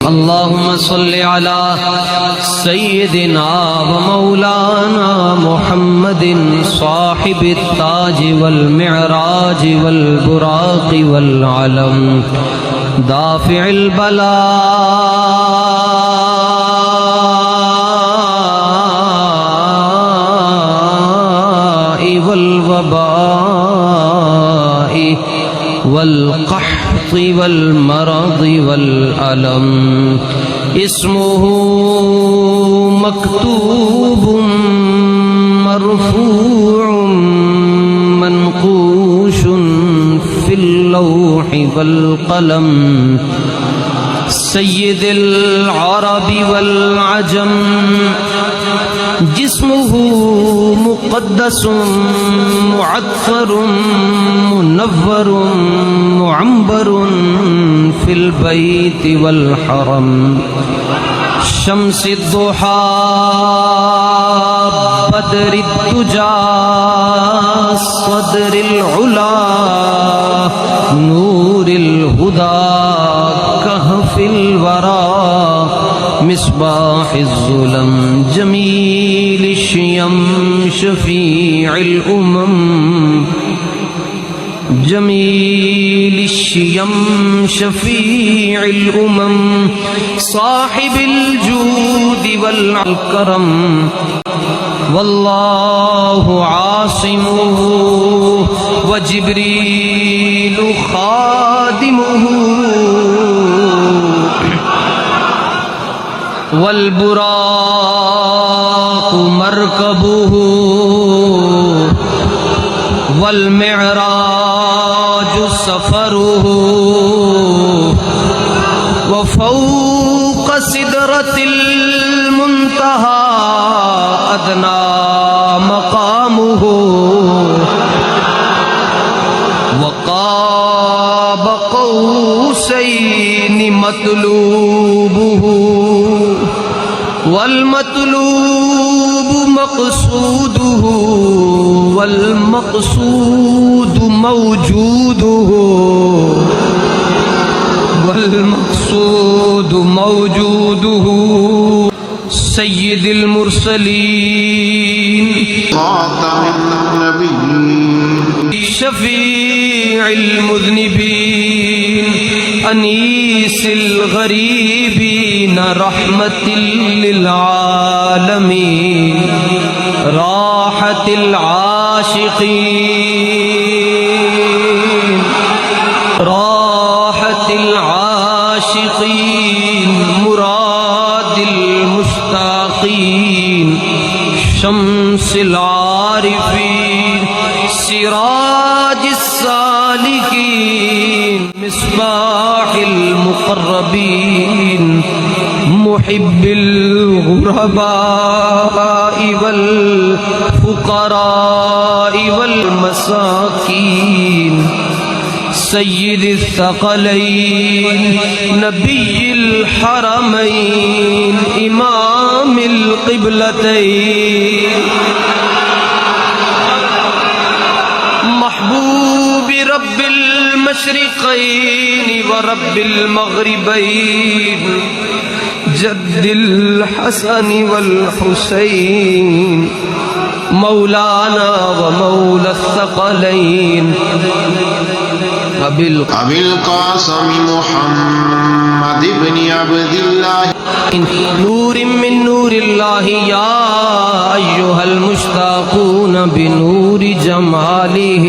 اللهم صل على سيدنا ومولانا محمد صاحب التاج والمعراج والبراق والعلم دافع البلاء والوباء والقحط والمرض والألم اسمه مكتوب مرفوع منقوش في اللوح والقلم سيد العرب والعجم جسمه مقدس معطر منور معنبر في البيت والحرم شمس الضحى بدر الدجى صدر العلا نور الهدى كهف الورى مصباح الظلم جميل الشيم شفيع الأمم جميل الشيم شفيع الأمم صاحب الجود والكرم والله عاصمه وجبريل خادمه والبراق مركبه والمعراج سفره وفوق سدرة المنتهى أدنى مقامه وقاب قوسين مطلوبه والمطلوب مقصوده والمقصود موجوده والمقصود موجوده سيد المرسلين خاتم النبيين شفيع المذنبين أنيس الغريبين رحمة للعالمين راحة العاشقين راحة العاشقين مراد المشتاقين شمس العارفين سراج السالكين مصباح المقربين محب الغرباء والفقراء والمساكين سيد الثقلين نبي الحرمين إمام القبلتين محبوب رب المشرقين ورب المغربين جد الحسن والحسين مولانا ومولى الثقلين أبي القاسم محمد بن عبد الله نور من نور الله يا أيها المشتاقون بنور جماله